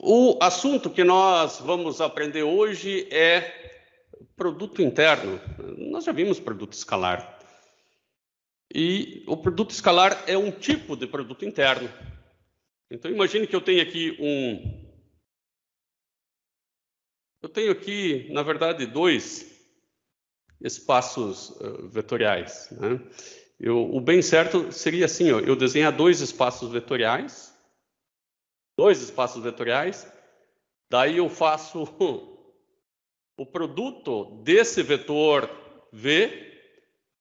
O assunto que nós vamos aprender hoje é produto interno. Nós já vimos produto escalar. E o produto escalar é um tipo de produto interno. Então, imagine que eu tenho aqui na verdade, dois espaços vetoriais, né? O bem certo seria assim, ó, eu desenhar dois espaços vetoriais, daí eu faço o produto desse vetor V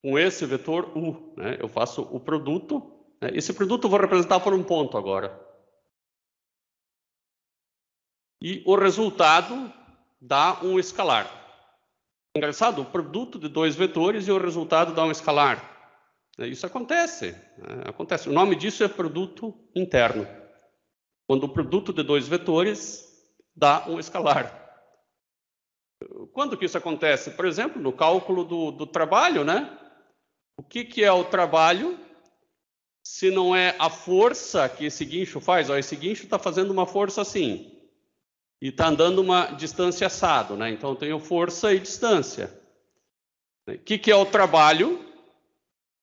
com esse vetor U, né? Eu faço o produto, né? Esse produto eu vou representar por um ponto agora. E o resultado dá um escalar. Engraçado, o produto de dois vetores e o resultado dá um escalar. Isso acontece. Acontece. O nome disso é produto interno. Quando o produto de dois vetores dá um escalar. Quando que isso acontece? Por exemplo, no cálculo do trabalho, né? O que é o trabalho se não é a força que esse guincho faz? Ó, esse guincho está fazendo uma força assim. E está andando uma distância assado, né? Então, eu tenho força e distância. O que é o trabalho?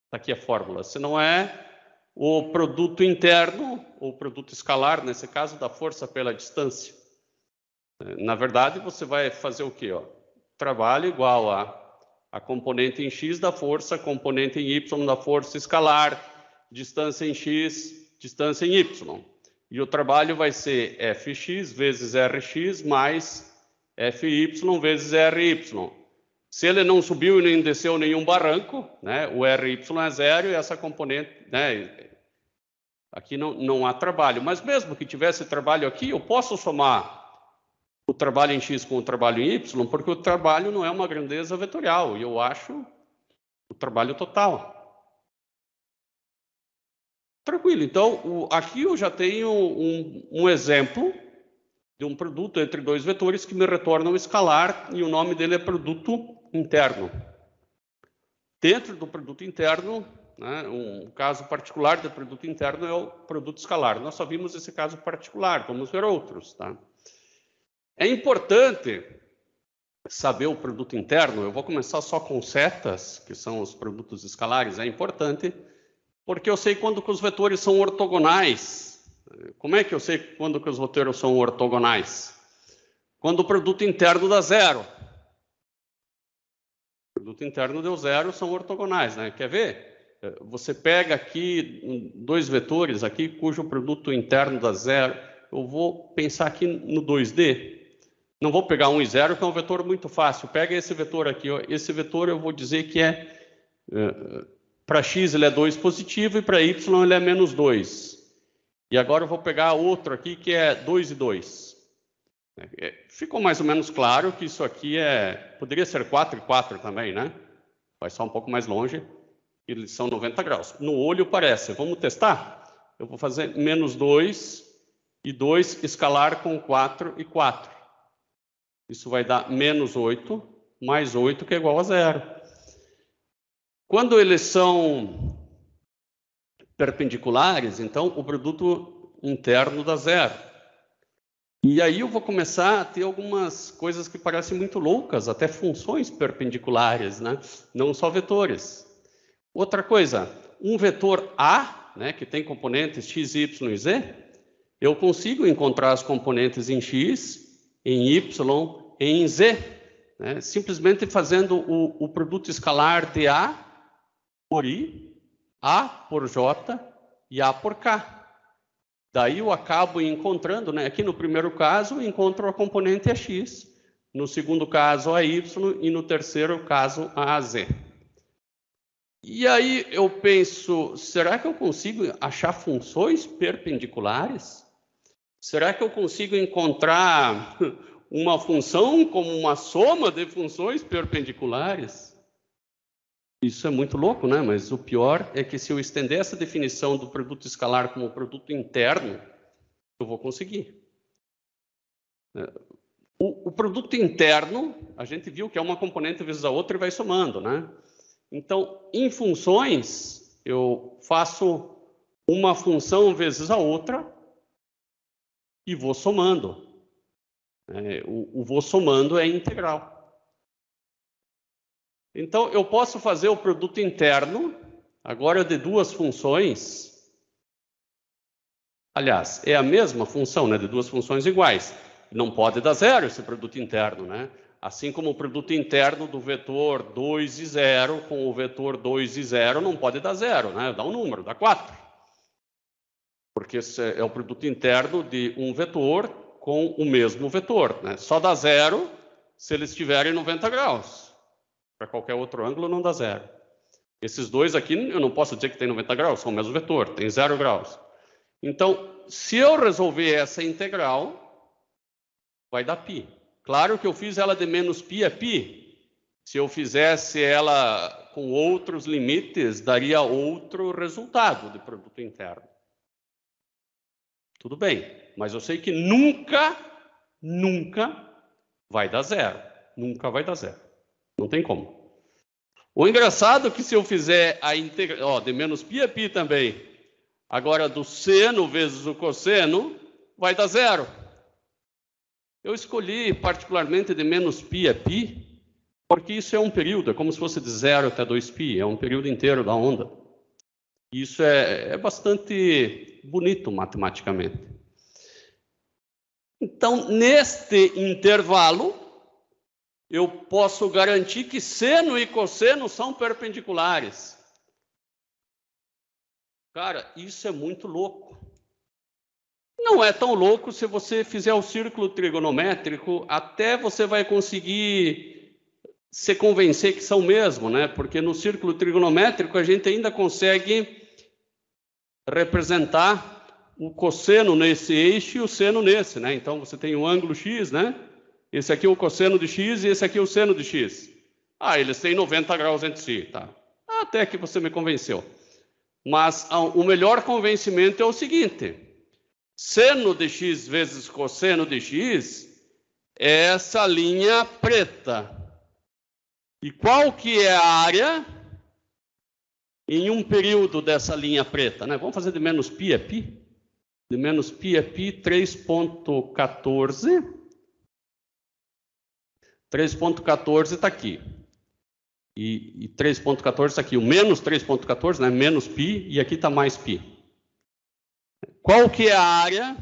Está aqui a fórmula. Se não é o produto interno, ou produto escalar, nesse caso, da força pela distância. Na verdade, você vai fazer o quê? Ó? Trabalho igual a componente em x da força, componente em y da força escalar, distância em x, distância em y. E o trabalho vai ser Fx vezes Rx mais Fy vezes Ry. Se ele não subiu e nem desceu nenhum barranco, né, o Ry é zero e essa componente, né, aqui não há trabalho. Mas mesmo que tivesse trabalho aqui, eu posso somar o trabalho em x com o trabalho em y, porque o trabalho não é uma grandeza vetorial, e eu acho o trabalho total. Tranquilo, então, aqui eu já tenho um exemplo de um produto entre dois vetores que me retorna um escalar, e o nome dele é produto interno. Dentro do produto interno, né, um caso particular de produto interno é o produto escalar. Nós só vimos esse caso particular, vamos ver outros, tá? É importante saber o produto interno. Eu vou começar só com setas, que são os produtos escalares. É importante porque eu sei quando que os vetores são ortogonais. Como é que eu sei quando que os vetores são ortogonais? Quando o produto interno dá zero. O produto interno deu zero, são ortogonais, né? Quer ver? Você pega aqui dois vetores aqui, cujo produto interno dá zero. Eu vou pensar aqui no 2D. Não vou pegar 1 e 0, que é um vetor muito fácil. Pega esse vetor aqui. Ó. Esse vetor eu vou dizer que para x ele é 2 positivo e para y ele é menos 2. E agora eu vou pegar outro aqui que é 2 e 2. Ficou mais ou menos claro que isso aqui poderia ser 4 e 4 também, né? Vai só um pouco mais longe. Eles são 90 graus. No olho parece. Vamos testar? Eu vou fazer menos 2 e 2 escalar com 4 e 4. Isso vai dar menos 8 mais 8, que é igual a 0. Quando eles são perpendiculares, então o produto interno dá 0. E aí eu vou começar a ter algumas coisas que parecem muito loucas, até funções perpendiculares, né? Não só vetores. Outra coisa, um vetor A, né, que tem componentes x, y e z, eu consigo encontrar as componentes em x, em y, em z, né? Simplesmente fazendo o produto escalar de A por I, A por J e A por K. Daí eu acabo encontrando, né? Aqui no primeiro caso, eu encontro a componente AX, no segundo caso a Y e no terceiro caso a AZ. E aí eu penso, será que eu consigo achar funções perpendiculares? Será que eu consigo encontrar uma função como uma soma de funções perpendiculares? Isso é muito louco, né? Mas o pior é que se eu estender essa definição do produto escalar como produto interno, eu vou conseguir. O produto interno, a gente viu que é uma componente vezes a outra e vai somando, né? Então, em funções, eu faço uma função vezes a outra e vou somando. O vou somando é integral. Então, eu posso fazer o produto interno, agora de duas funções. Aliás, é a mesma função, né, de duas funções iguais. Não pode dar zero esse produto interno, né? Assim como o produto interno do vetor 2 e 0 com o vetor 2 e 0 não pode dar zero, né? Dá um número, dá 4. Porque esse é o produto interno de um vetor com o mesmo vetor, né? Só dá zero se eles estiverem 90 graus. Para qualquer outro ângulo não dá zero. Esses dois aqui eu não posso dizer que tem 90 graus, são o mesmo vetor, tem 0 graus. Então, se eu resolver essa integral, vai dar π. Claro que eu fiz ela de menos π a π. Se eu fizesse ela com outros limites, daria outro resultado de produto interno. Tudo bem, mas eu sei que nunca vai dar zero. Nunca vai dar zero. Não tem como. O engraçado é que se eu fizer a integral de menos π a π também, agora do seno vezes o cosseno, vai dar zero. Eu escolhi particularmente de menos π a π, porque isso é um período, é como se fosse de 0 até 2π, é um período inteiro da onda. Isso é bastante bonito matematicamente. Então, neste intervalo, eu posso garantir que seno e cosseno são perpendiculares. Cara, isso é muito louco. Não é tão louco se você fizer o círculo trigonométrico, até você vai conseguir se convencer que são mesmo, né? Porque no círculo trigonométrico a gente ainda consegue representar o cosseno nesse eixo e o seno nesse, né? Então você tem o ângulo x, né? Esse aqui é o cosseno de x e esse aqui é o seno de x. Ah, eles têm 90 graus entre si, tá? Até que você me convenceu. Mas o melhor convencimento é o seguinte: seno de x vezes cosseno de x é essa linha preta. E qual que é a área em um período dessa linha preta, né? Vamos fazer de menos π a π. De menos π a π, 3,14. 3,14 está aqui. E 3,14 está aqui. O menos 3,14, né? Menos π, e aqui está mais π. Qual que é a área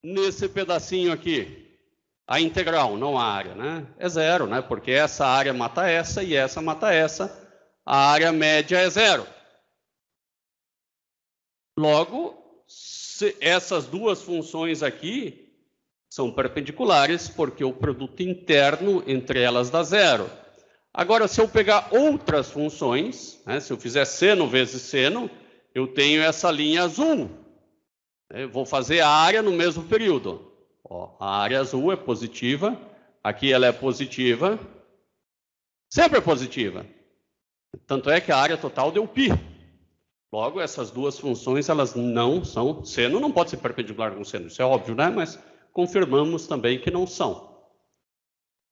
nesse pedacinho aqui? A integral, não a área, né? É zero, né? Porque essa área mata essa e essa mata essa. A área média é zero. Logo, essas duas funções aqui são perpendiculares, porque o produto interno entre elas dá zero. Agora, se eu pegar outras funções, né? Se eu fizer seno vezes seno, eu tenho essa linha azul. Eu vou fazer a área no mesmo período. Ó, a área azul é positiva, aqui ela é positiva, sempre é positiva. Tanto é que a área total deu π. Logo, essas duas funções, elas não são... Seno não pode ser perpendicular com seno, isso é óbvio, né? Mas confirmamos também que não são.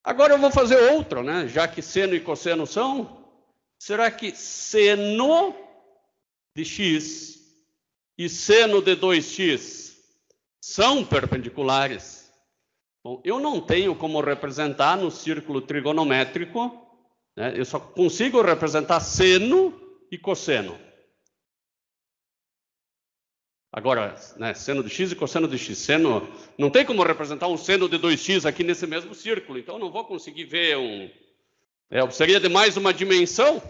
Agora eu vou fazer outra, né? Já que seno e cosseno são, será que seno de x e seno de 2x são perpendiculares? Bom, eu não tenho como representar no círculo trigonométrico, né? Eu só consigo representar seno e cosseno. Agora, né, seno de x e cosseno de x. Seno, não tem como representar um seno de 2x aqui nesse mesmo círculo, então não vou conseguir ver eu precisaria de mais uma dimensão,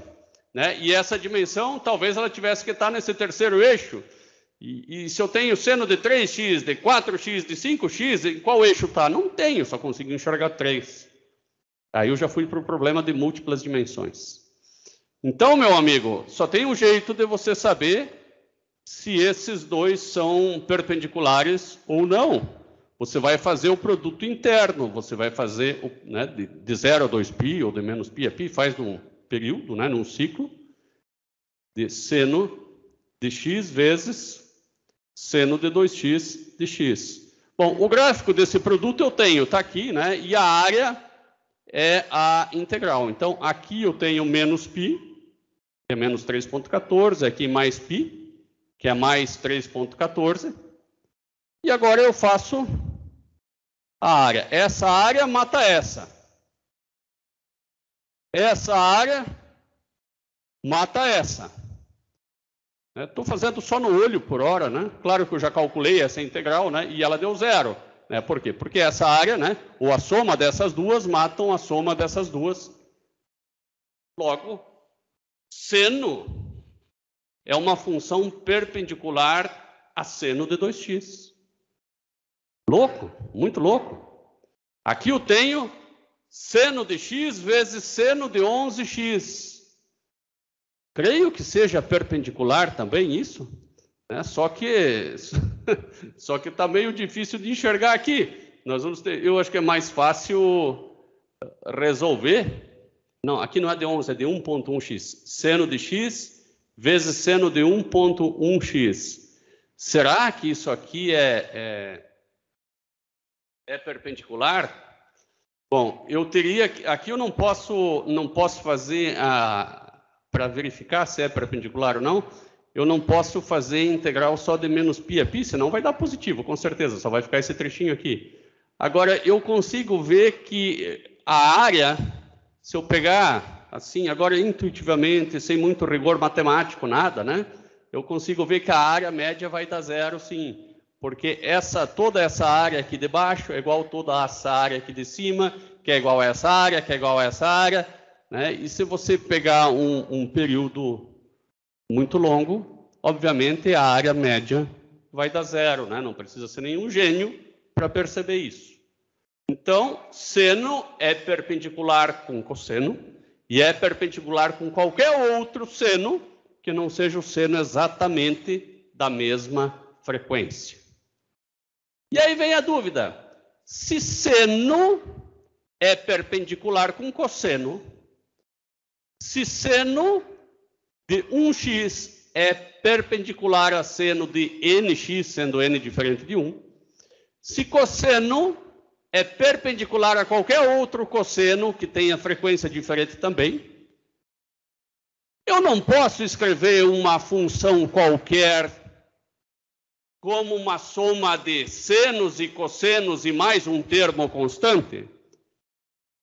né? E essa dimensão, talvez ela tivesse que estar nesse terceiro eixo. E se eu tenho seno de 3x, de 4x, de 5x, em qual eixo está? Não tenho, só consigo enxergar 3. Aí eu já fui para o problema de múltiplas dimensões. Então, meu amigo, só tem um jeito de você saber se esses dois são perpendiculares ou não. Você vai fazer o produto interno, você vai fazer, né, de 0 a 2π ou de menos π a π, faz num período, né, num ciclo, de seno de x vezes seno de 2x de x. Bom, o gráfico desse produto eu tenho, está aqui, né? E a área é a integral. Então, aqui eu tenho menos π, que é menos 3,14, aqui mais π, que é mais 3,14. E agora eu faço a área. Essa área mata essa. Essa área mata essa. Estou fazendo só no olho por hora, né? Claro que eu já calculei essa integral, né? E ela deu 0. Né? Por quê? Porque essa área, né? Ou a soma dessas duas matam a soma dessas duas. Logo, seno é uma função perpendicular a seno de 2x. Louco, muito louco. Aqui eu tenho seno de x vezes seno de 11x. Creio que seja perpendicular também isso, né? Só que está meio difícil de enxergar aqui. Nós vamos ter, eu acho que é mais fácil resolver. Não, aqui não é de 11, é de 1.1x. Seno de x vezes seno de 1.1x. Será que isso aqui é perpendicular? Bom, eu teria aqui eu não posso fazer para verificar se é perpendicular ou não. Eu não posso fazer integral só de menos π a π, senão vai dar positivo, com certeza, só vai ficar esse trechinho aqui. Agora, eu consigo ver que a área, se eu pegar, assim, agora intuitivamente, sem muito rigor matemático, nada, né? Eu consigo ver que a área média vai dar 0, sim. Porque toda essa área aqui de baixo é igual a toda essa área aqui de cima, que é igual a essa área, que é igual a essa área, né? E se você pegar um período muito longo, obviamente a área média vai dar 0, né? Não precisa ser nenhum gênio para perceber isso. Então, seno é perpendicular com cosseno e é perpendicular com qualquer outro seno que não seja o seno exatamente da mesma frequência. E aí vem a dúvida: se seno é perpendicular com cosseno, se seno de 1x é perpendicular a seno de nx, sendo n diferente de 1, se cosseno é perpendicular a qualquer outro cosseno que tenha frequência diferente também, eu não posso escrever uma função qualquer como uma soma de senos e cossenos e mais um termo constante?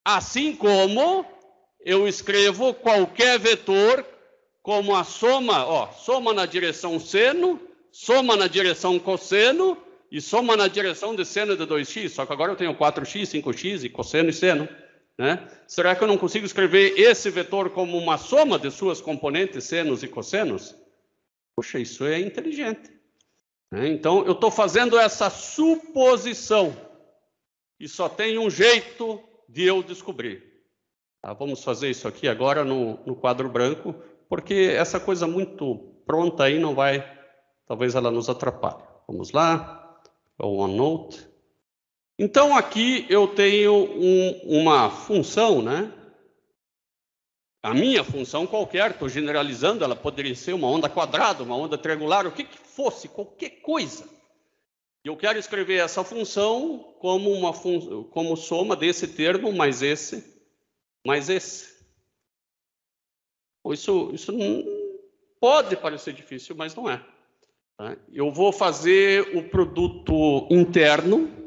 Assim como eu escrevo qualquer vetor como a soma, soma na direção seno, soma na direção cosseno e soma na direção de seno de 2x, só que agora eu tenho 4x, 5x e cosseno e seno, né? Será que eu não consigo escrever esse vetor como uma soma de suas componentes, senos e cossenos? Poxa, isso é inteligente. Então, eu estou fazendo essa suposição e só tem um jeito de eu descobrir. Tá? Vamos fazer isso aqui agora no quadro branco, porque essa coisa muito pronta aí não vai, talvez ela nos atrapalhe. Vamos lá, OneNote. Então, aqui eu tenho uma função, né? A minha função qualquer, estou generalizando, ela poderia ser uma onda quadrada, uma onda triangular, o que fosse, qualquer coisa. E eu quero escrever essa função como soma desse termo mais esse, mais esse. Isso pode parecer difícil, mas não é. Tá? Eu vou fazer o produto interno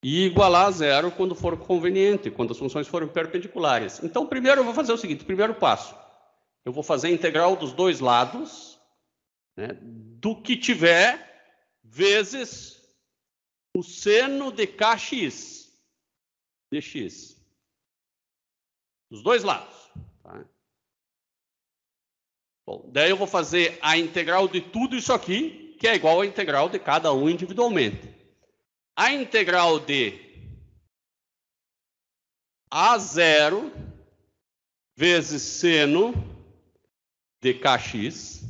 e igualar a 0 quando for conveniente, quando as funções forem perpendiculares. Então, primeiro eu vou fazer o seguinte, primeiro passo. Eu vou fazer a integral dos dois lados, né, do que tiver, vezes o seno de kx, dx. Dos dois lados. Tá? Bom, daí eu vou fazer a integral de tudo isso aqui, que é igual à integral de cada um individualmente. A integral de A0 vezes seno de kx.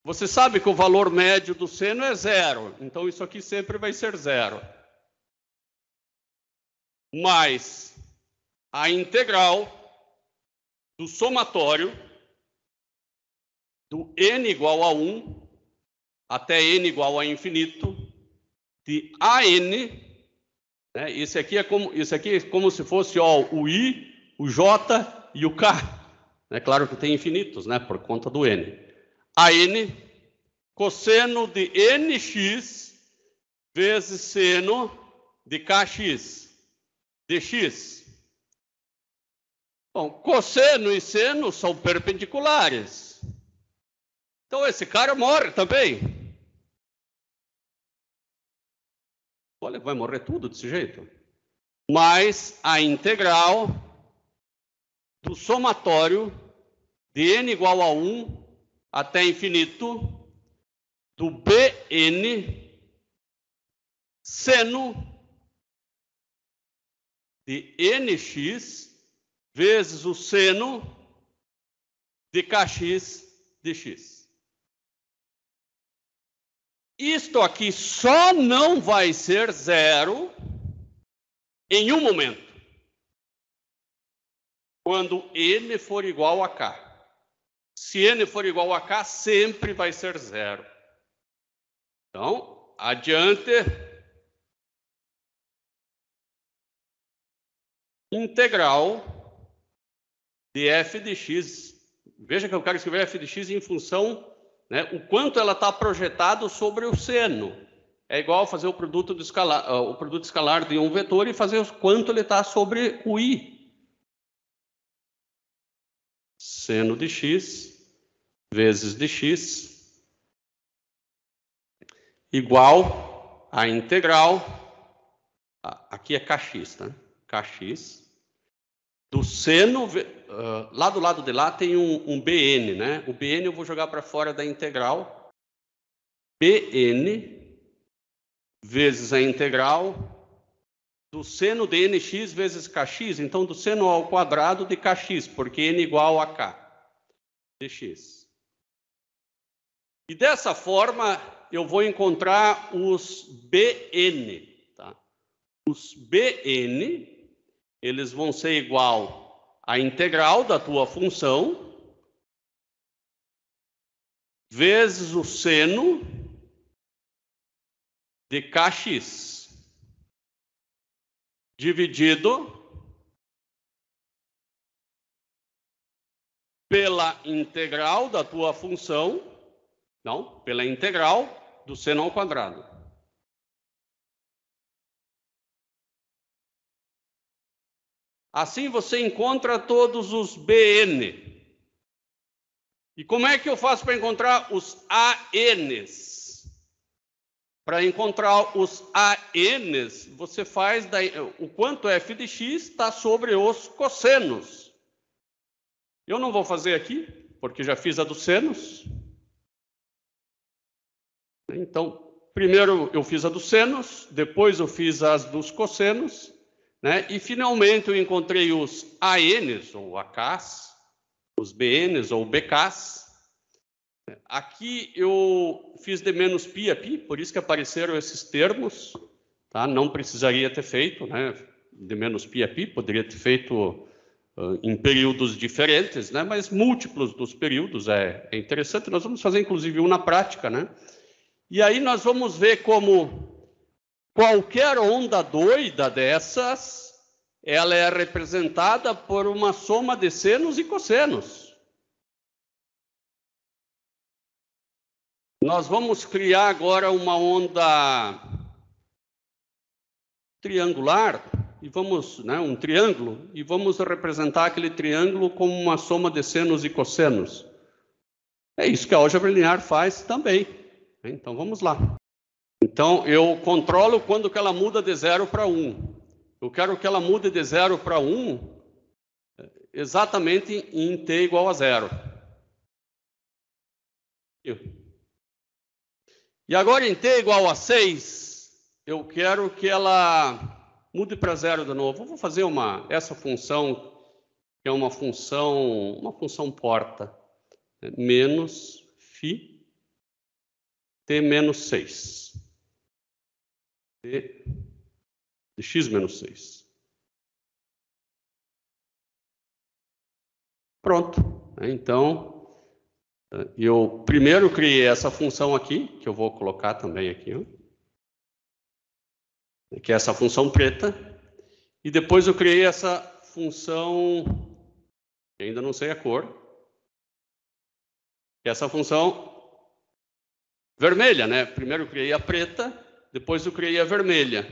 Você sabe que o valor médio do seno é 0, então isso aqui sempre vai ser 0. Mais a integral do somatório do n igual a 1 até n igual a infinito, de AN, né? Isso aqui é como se fosse o I, o J e o K. É claro que tem infinitos, né? Por conta do N. AN, cosseno de NX, vezes seno de kx dx. Bom, cosseno e seno são perpendiculares. Então, esse cara morre também. Olha, vai morrer tudo desse jeito. Mas a integral do somatório de n igual a 1 até infinito do Bn seno de nx vezes o seno de kx dx. Isto aqui só não vai ser zero em um momento, quando n for igual a k. Se n for igual a k, sempre vai ser zero. Então, adiante. Integral de f de x. Veja que eu quero escrever f de x em função, né, o quanto ela está projetado sobre o seno. É igual fazer o produto escalar de um vetor e fazer o quanto ele está sobre o i. Seno de x vezes de x igual a integral, aqui é kx, tá? Kx do seno, lá do lado de lá tem um Bn, né? O Bn eu vou jogar para fora da integral. Bn vezes a integral do seno de nx vezes kx, então do seno ao quadrado de kx, porque n igual a k, dx. E dessa forma eu vou encontrar os Bn, tá? Os Bn, eles vão ser igual à integral da tua função vezes o seno de kx dividido pela integral da tua função, não, pela integral do seno ao quadrado. Assim você encontra todos os Bn. E como é que eu faço para encontrar os ANs? Para encontrar os ANs, você faz o quanto f de x está sobre os cossenos. Eu não vou fazer aqui, porque já fiz a dos senos. Então, primeiro eu fiz a dos senos, depois eu fiz as dos cossenos, né? E finalmente eu encontrei os ANs, ou AKs, os BNs, ou BKs. Aqui eu fiz de menos π a π, por isso que apareceram esses termos, tá? Não precisaria ter feito, né? De menos π a π, poderia ter feito em períodos diferentes, né? Mas múltiplos dos períodos é interessante. Nós vamos fazer, inclusive, um na prática, né? E aí nós vamos ver como qualquer onda doida dessas, ela é representada por uma soma de senos e cossenos. Nós vamos criar agora uma onda triangular, e vamos, né, um triângulo, e vamos representar aquele triângulo como uma soma de senos e cossenos. É isso que a álgebra linear faz também. Então vamos lá. Então eu controlo quando que ela muda de 0 para 1. Eu quero que ela mude de 0 para 1 exatamente em t igual a 0. E agora em t igual a 6, eu quero que ela mude para 0 de novo. Eu vou fazer essa função, que é uma função porta, menos φ t menos 6. T de x menos 6. Pronto. Então, eu primeiro criei essa função aqui, que eu vou colocar também aqui, ó, que é essa função preta, e depois eu criei essa função, que ainda não sei a cor, que é essa função vermelha, né? Primeiro eu criei a preta, Depois eu criei a vermelha.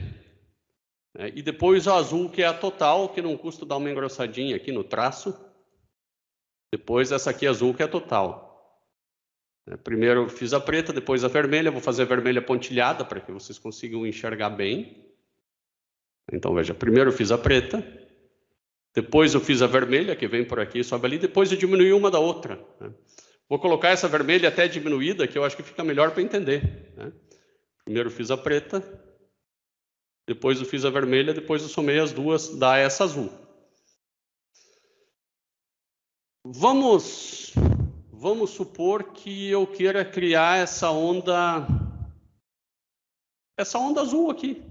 E depois a azul, que é a total, que não custa dar uma engrossadinha aqui no traço. Depois essa aqui azul, que é a total. Primeiro eu fiz a preta, depois a vermelha. Vou fazer a vermelha pontilhada para que vocês consigam enxergar bem. Então veja, primeiro eu fiz a preta. Depois eu fiz a vermelha, que vem por aqui e sobe ali. Depois eu diminui uma da outra. Vou colocar essa vermelha até diminuída, que eu acho que fica melhor para entender. Primeiro eu fiz a preta. Depois eu fiz a vermelha, depois eu somei as duas, dá essa azul. Vamos supor que eu queira criar essa onda azul aqui.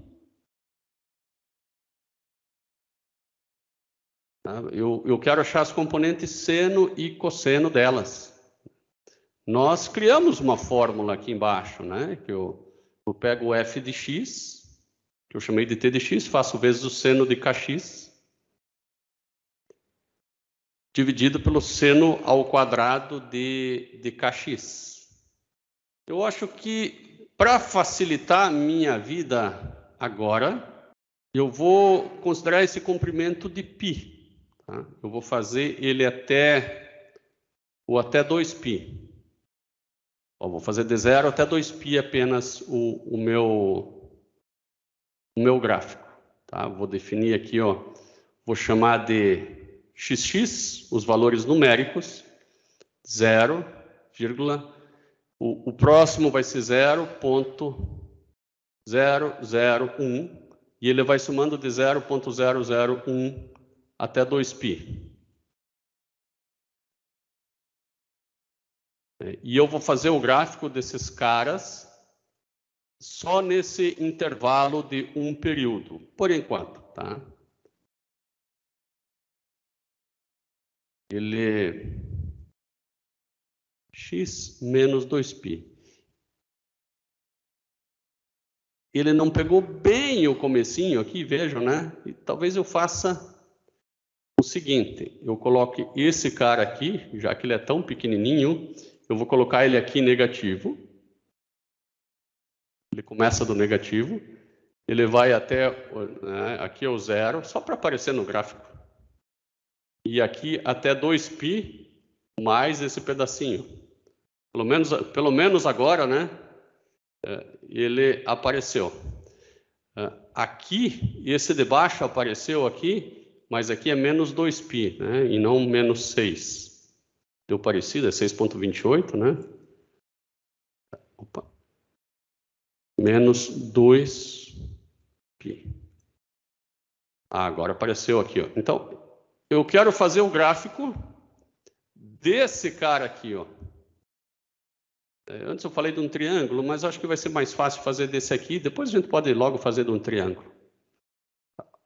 Eu quero achar as componentes seno e cosseno delas. Nós criamos uma fórmula aqui embaixo, né? Que eu pego o f de x, que eu chamei de t de x, faço vezes o seno de kx, dividido pelo seno ao quadrado de kx. Eu acho que, para facilitar a minha vida agora, eu vou considerar esse comprimento de π. Tá? Eu vou fazer ele até 2π. Vou fazer de 0 até 2π apenas o meu gráfico. Tá? Vou definir aqui, vou chamar de xx, os valores numéricos, 0, o próximo vai ser 0,001, e ele vai somando de 0,001 até 2π. E eu vou fazer o gráfico desses caras só nesse intervalo de um período, por enquanto, tá? Ele x menos 2π. Ele não pegou bem o comecinho aqui, vejam, né? E talvez eu faça o seguinte, eu coloque esse cara aqui, já que ele é tão pequenininho, eu vou colocar ele aqui negativo. Ele começa do negativo, ele vai até, aqui é o 0, só para aparecer no gráfico. E aqui até 2π mais esse pedacinho. Pelo menos agora, né? Ele apareceu. Aqui, esse de baixo apareceu aqui, mas aqui é menos 2π, né? E não menos 6. Deu parecido, é 6,28, né? Opa. Menos 2π. Agora apareceu aqui, Então, eu quero fazer o gráfico desse cara aqui, Antes eu falei de um triângulo, mas acho que vai ser mais fácil fazer desse aqui. Depois a gente pode logo fazer de um triângulo.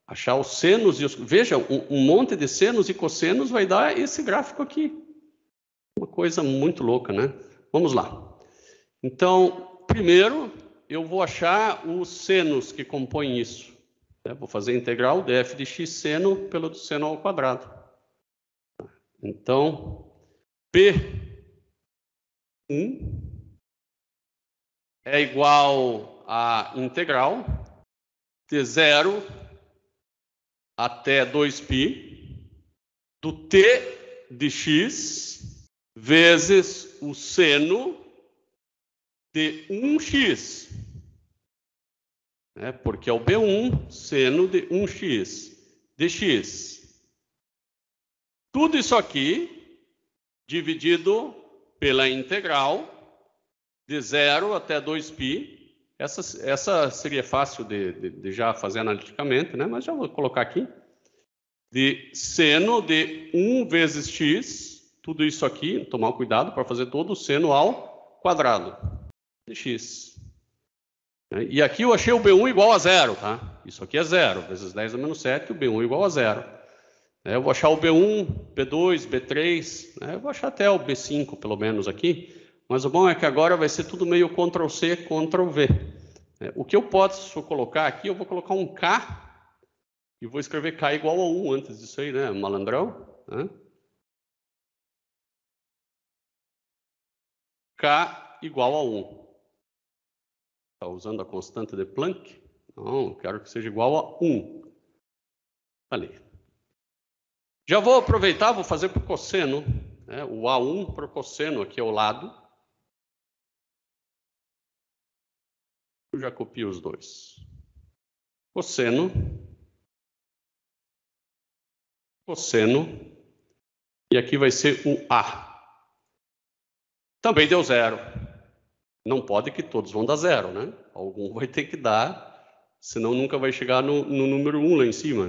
Achar os senos e os... Veja, um monte de senos e cossenos vai dar esse gráfico aqui. Uma coisa muito louca, né? Vamos lá. Então, primeiro, eu vou achar os senos que compõem isso. Vou fazer a integral de f de x seno pelo seno ao quadrado. Então, P1 é igual a integral de 0 até 2π do t de x vezes o seno de 1x. Porque é o B1 seno de 1x dx. Tudo isso aqui dividido pela integral de 0 até 2π. Essa seria fácil de já fazer analiticamente, né? Mas já vou colocar aqui. De seno de 1 vezes x, tudo isso aqui, tomar cuidado para fazer todo o seno ao quadrado de x. E aqui eu achei o B1 igual a 0, tá? Isso aqui é 0, vezes 10 a menos 7, o B1 igual a 0. Eu vou achar o B1, B2, B3, eu vou achar até o B5, pelo menos, aqui. Mas o bom é que agora vai ser tudo meio Ctrl+C, Ctrl+V. O que eu posso colocar aqui, eu vou colocar um K, e vou escrever K igual a 1 antes disso aí, né? Malandrão. K igual a 1. Está usando a constante de Planck? Não, eu quero que seja igual a 1. Ali. Já vou aproveitar, vou fazer para o cosseno, né? O A1 para o cosseno aqui ao lado. Eu já copio os dois. Cosseno. Cosseno. E aqui vai ser o A. Também deu 0. Não pode que todos vão dar 0, né? Algum vai ter que dar, senão nunca vai chegar no número 1 lá em cima.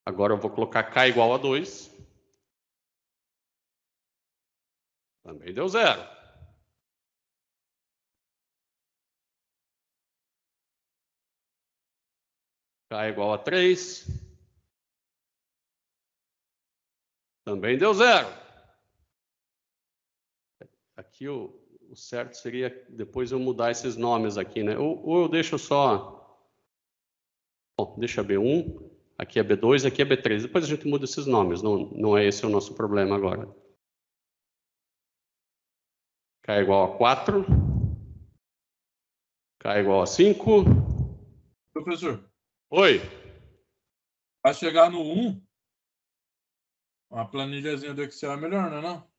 Agora eu vou colocar K igual a 2. Também deu 0. K igual a 3. Também deu 0. Aqui o certo seria depois eu mudar esses nomes aqui, né? Ou eu deixo só... Bom, deixa B1, aqui é B2, aqui é B3. Depois a gente muda esses nomes, não é esse o nosso problema agora. K igual a 4. K igual a 5. Professor. Oi. Para chegar no 1, uma planilhazinha do Excel é melhor, não é não?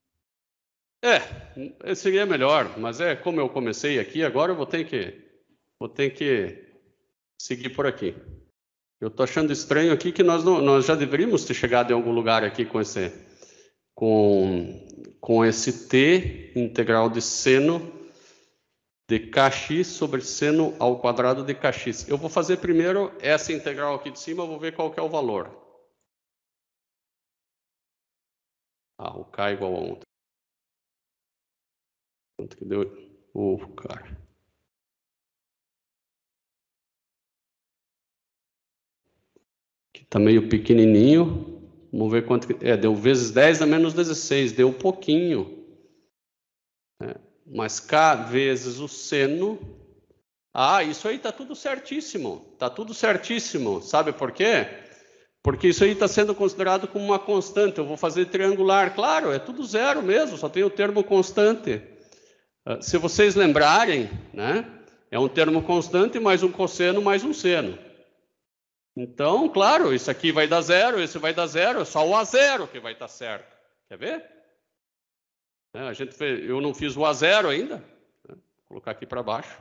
Seria melhor, mas como eu comecei aqui, agora eu vou ter que seguir por aqui. Eu estou achando estranho aqui que nós já deveríamos ter chegado em algum lugar aqui com esse t integral de seno de kx sobre seno ao quadrado de kx. Eu vou fazer primeiro essa integral aqui de cima, eu vou ver qual que é o valor. O k igual a 1. Quanto que deu? Cara. Aqui está meio pequenininho. Vamos ver quanto que... deu vezes 10 a menos 16. Deu pouquinho. Mas k vezes o seno... isso aí está tudo certíssimo. Está tudo certíssimo. Sabe por quê? Porque isso aí está sendo considerado como uma constante. Eu vou fazer triangular. Claro, é tudo 0 mesmo. Só tem o termo constante. Se vocês lembrarem, né, é um termo constante mais um cosseno mais um seno. Então, claro, isso aqui vai dar 0, esse vai dar 0, é só o A0 que vai estar certo. Quer ver? Eu não fiz o A0 ainda. Vou colocar aqui para baixo.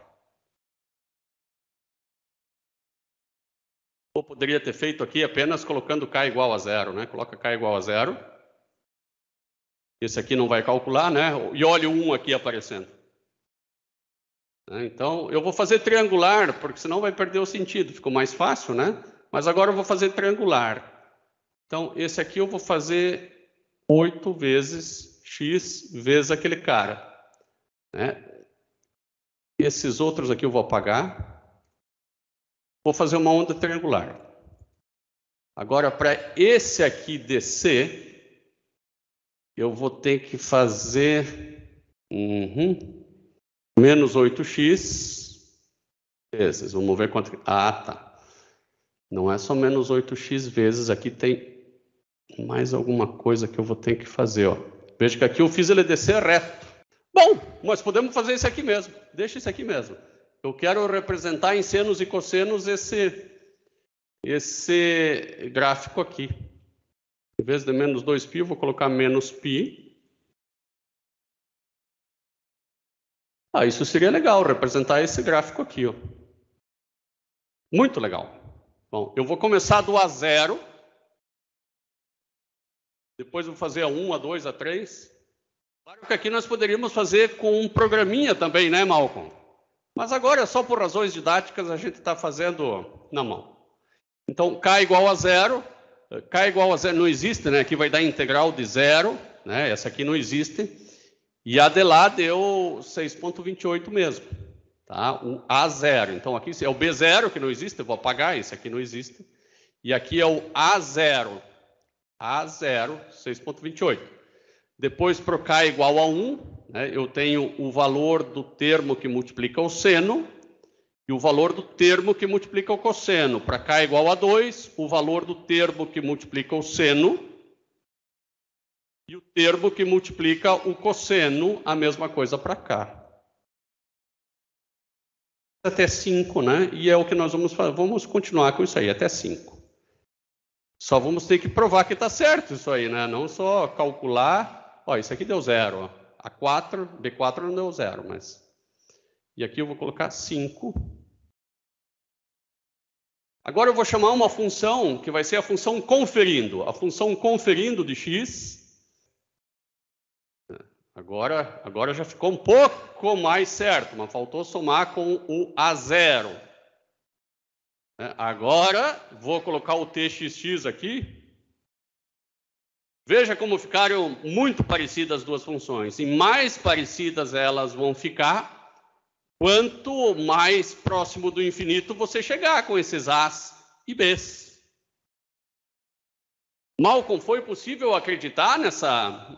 Ou poderia ter feito aqui apenas colocando K igual a 0, né? Coloca K igual a 0. Esse aqui não vai calcular, né? E olha o 1 aqui aparecendo. Então, eu vou fazer triangular, porque senão vai perder o sentido. Ficou mais fácil, né? Mas agora eu vou fazer triangular. Então, esse aqui eu vou fazer 8 vezes x vezes aquele cara. Né? Esses outros aqui eu vou apagar. Vou fazer uma onda triangular. Agora, para esse aqui descer... eu vou ter que fazer menos 8x vezes. Vamos ver quanto... tá. Não é só menos 8x vezes. Aqui tem mais alguma coisa que eu vou ter que fazer. Veja que aqui eu fiz ele descer reto. Bom, mas podemos fazer isso aqui mesmo. Deixa isso aqui mesmo. Eu quero representar em senos e cossenos esse gráfico aqui. Em vez de menos 2π, eu vou colocar menos π. Isso seria legal, representar esse gráfico aqui. Muito legal. Bom, eu vou começar do A0. Depois vou fazer a 1, a 2, a 3. Claro que aqui nós poderíamos fazer com um programinha também, né, Malcolm? Mas agora, só por razões didáticas, a gente está fazendo na mão. Então, K igual a 0... K igual a 0 não existe, né? Aqui vai dar integral de 0, né? Essa aqui não existe. E a de lá deu 6,28 mesmo. Tá? O A0. Então aqui é o B0 que não existe, eu vou apagar, esse aqui não existe. E aqui é o A0. A0, 6,28. Depois, para o K igual a 1, né? Eu tenho o valor do termo que multiplica o seno. E o valor do termo que multiplica o cosseno. Para K igual a 2, o valor do termo que multiplica o seno. E o termo que multiplica o cosseno, a mesma coisa para cá. até 5, né? E é o que nós vamos fazer. Vamos continuar com isso aí, até 5. Só vamos ter que provar que está certo isso aí, né? Não só calcular. Ó, isso aqui deu 0. A4, B4 não deu 0, mas... E aqui eu vou colocar 5. Agora eu vou chamar uma função que vai ser a função conferindo. A função conferindo de x. Agora já ficou um pouco mais certo, mas faltou somar com o A0. Agora, vou colocar o txx aqui. Veja como ficaram muito parecidas as duas funções. E mais parecidas elas vão ficar quanto mais próximo do infinito você chegar com esses A's e B's. Malcolm, foi possível acreditar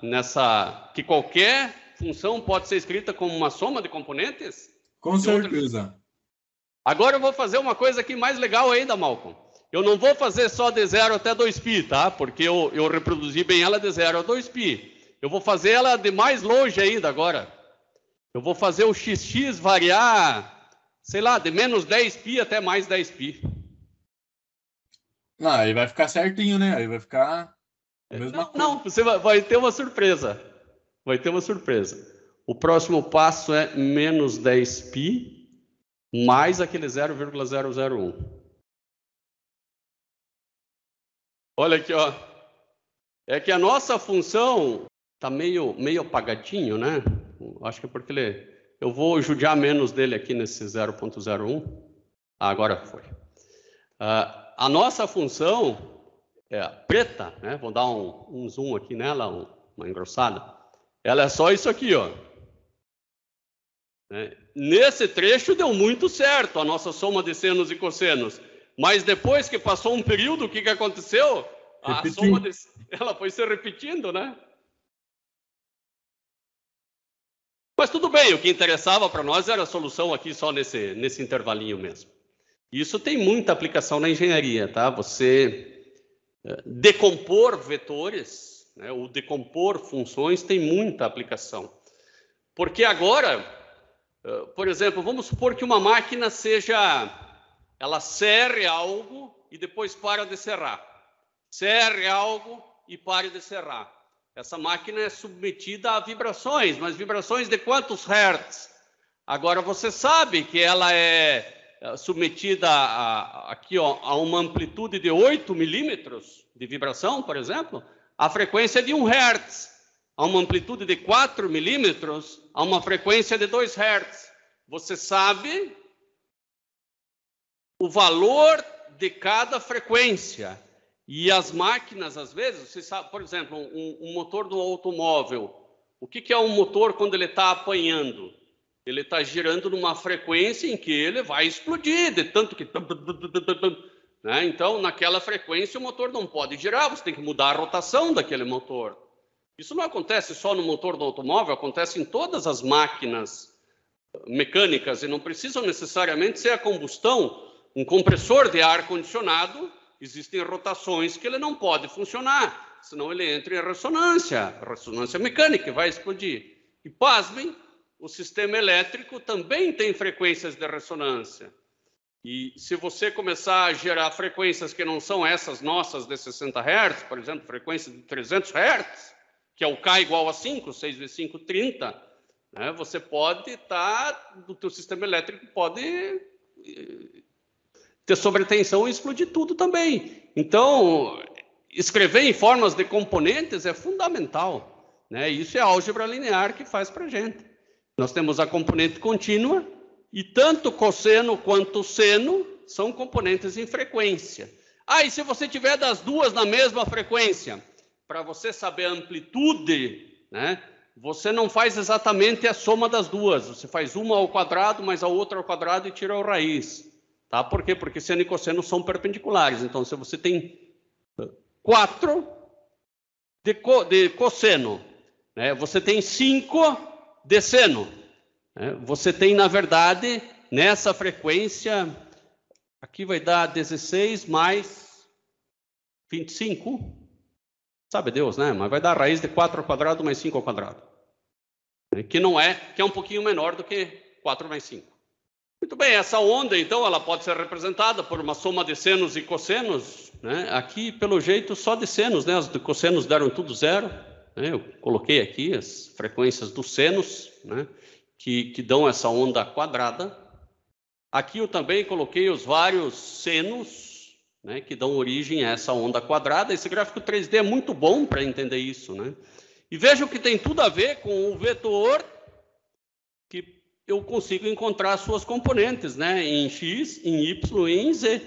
nessa que qualquer função pode ser escrita como uma soma de componentes? Com certeza. Agora eu vou fazer uma coisa aqui mais legal ainda, Malcolm. Eu não vou fazer só de 0 até 2π, tá? Porque eu reproduzi bem ela de 0 a 2π. Eu vou fazer ela de mais longe ainda agora. Eu vou fazer o xx variar, sei lá, de menos 10π até mais 10π. Não, aí vai ficar certinho, né? Aí vai ficar a mesma coisa. Não, você vai ter uma surpresa. Vai ter uma surpresa. O próximo passo é menos 10π mais aquele 0,001. Olha aqui, ó. É que a nossa função está meio apagadinho, né? Acho que é porque eu vou judiar menos dele aqui nesse 0,01. Agora foi. A nossa função é preta, né? Vou dar um zoom aqui nela, uma engrossada. Ela é só isso aqui, ó. Nesse trecho deu muito certo a nossa soma de senos e cossenos. Mas depois que passou um período, o que aconteceu? A soma ela foi se repetindo, né? Mas tudo bem, o que interessava para nós era a solução aqui só nesse intervalinho mesmo. Isso tem muita aplicação na engenharia, tá? Você decompor vetores, né, ou decompor funções tem muita aplicação. Porque agora, por exemplo, vamos supor que uma máquina ela serre algo e depois para de serrar. Serre algo e pare de serrar. Essa máquina é submetida a vibrações, mas vibrações de quantos hertz? Agora você sabe que ela é submetida aqui, ó, a uma amplitude de 8 milímetros de vibração, por exemplo, a frequência é de 1 hertz. A uma amplitude de 4 milímetros, a uma frequência de 2 hertz. Você sabe o valor de cada frequência. E as máquinas, às vezes, você sabe, por exemplo, um motor do automóvel. O que é um motor quando ele está apanhando? Ele está girando numa frequência em que ele vai explodir, de tanto que... Né? Então, naquela frequência, o motor não pode girar, você tem que mudar a rotação daquele motor. Isso não acontece só no motor do automóvel, acontece em todas as máquinas mecânicas, e não precisam necessariamente ser a combustão. Um compressor de ar-condicionado, existem rotações que ele não pode funcionar, senão ele entra em ressonância mecânica, e vai explodir. E pasmem, o sistema elétrico também tem frequências de ressonância. E se você começar a gerar frequências que não são essas nossas de 60 Hz, por exemplo, frequência de 300 Hz, que é o K igual a 5, 6 vezes 5, 30, né? Você pode o teu sistema elétrico pode ter sobretensão e explodir tudo também. Então, escrever em formas de componentes é fundamental, né? Isso é a álgebra linear que faz para a gente. Nós temos a componente contínua e tanto cosseno quanto seno são componentes em frequência. E se você tiver das duas na mesma frequência, para você saber a amplitude, né, você não faz exatamente a soma das duas. Você faz uma ao quadrado, mais a outra ao quadrado e tira a raiz. Tá? Por quê? Porque seno e cosseno são perpendiculares. Então, se você tem 4 de cosseno, né, você tem 5 de seno. Né? Você tem, na verdade, nessa frequência, aqui vai dar 16 mais 25. Sabe Deus, né? Mas vai dar a raiz de 4 ao quadrado mais 5 ao quadrado. Que é um pouquinho menor do que 4 mais 5. Muito bem, essa onda, então, ela pode ser representada por uma soma de senos e cossenos, né? Aqui, pelo jeito, só de senos, né? Os de cossenos deram tudo zero, né? Eu coloquei aqui as frequências dos senos, né? Que dão essa onda quadrada. Aqui eu também coloquei os vários senos, né? Que dão origem a essa onda quadrada. Esse gráfico 3D é muito bom para entender isso, né? E vejam que tem tudo a ver com o vetor que eu consigo encontrar suas componentes, né? Em x, em y e em z.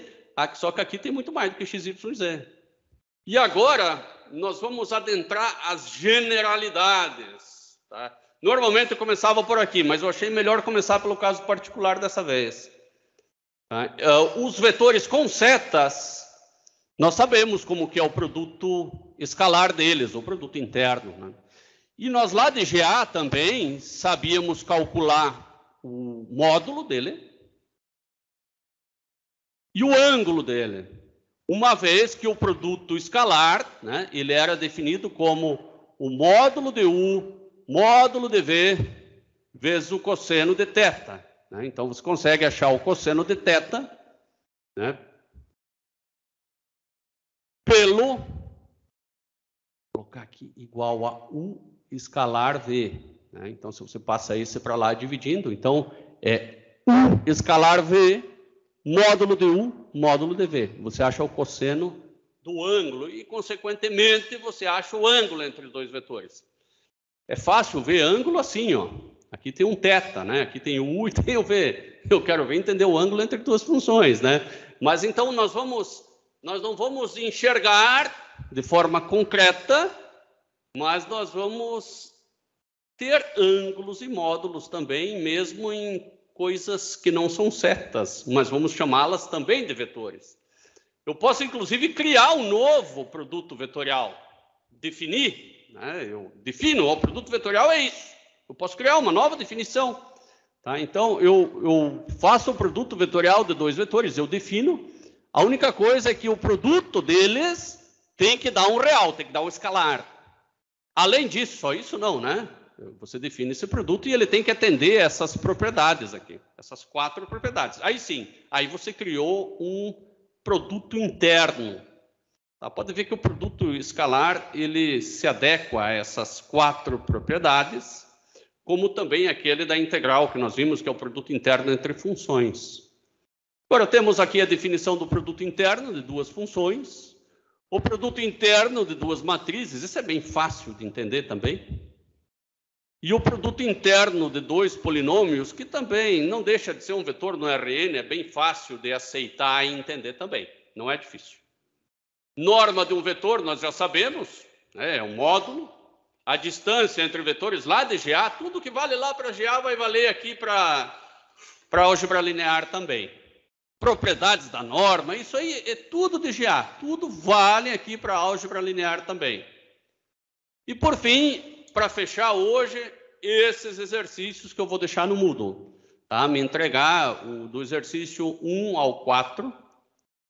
Só que aqui tem muito mais do que x, y e z. E agora, nós vamos adentrar as generalidades. Tá? Normalmente eu começava por aqui, mas eu achei melhor começar pelo caso particular dessa vez. Tá? Os vetores com setas, nós sabemos como que é o produto escalar deles, o produto interno, né? E nós lá de GA também sabíamos calcular o módulo dele e o ângulo dele, uma vez que o produto escalar, né, ele era definido como o módulo de U, módulo de V, vezes o cosseno de θ. Né? Então, você consegue achar o cosseno de θ, né, pelo, vou colocar aqui, igual a U escalar V. Né? Então, se você passa isso para lá dividindo, então é U escalar V, módulo de U, módulo de V. Você acha o cosseno do ângulo e, consequentemente, você acha o ângulo entre os dois vetores. É fácil ver ângulo assim, ó. Aqui tem um θ, né? Aqui tem o U e tem o V. Eu quero ver entender o ângulo entre duas funções, né? Mas então nós não vamos enxergar de forma concreta, mas nós vamos ter ângulos e módulos também, mesmo em coisas que não são setas, mas vamos chamá-las também de vetores. Eu posso, inclusive, criar um novo produto vetorial, definir, né? Eu defino, o produto vetorial é isso. Eu posso criar uma nova definição. Tá? Então, eu faço o produto vetorial de dois vetores, eu defino. A única coisa é que o produto deles tem que dar um real, tem que dar um escalar. Além disso, só isso não, né? Você define esse produto e ele tem que atender essas propriedades aqui, essas 4 propriedades. Aí sim, aí você criou um produto interno. Tá? Pode ver que o produto escalar, ele se adequa a essas 4 propriedades, como também aquele da integral que nós vimos, que é o produto interno entre funções. Agora, temos aqui a definição do produto interno de duas funções, o produto interno de duas matrizes, isso é bem fácil de entender também. E o produto interno de dois polinômios, que também não deixa de ser um vetor no RN, é bem fácil de aceitar e entender também, não é difícil. Norma de um vetor, nós já sabemos, né, é um módulo. A distância entre vetores lá de GA, tudo que vale lá para GA vai valer aqui para álgebra linear também. Propriedades da norma, isso aí é tudo de GA, tudo vale aqui para álgebra linear também. E por fim, para fechar hoje, esses exercícios que eu vou deixar no Moodle, tá? Me entregar do exercício 1 ao 4,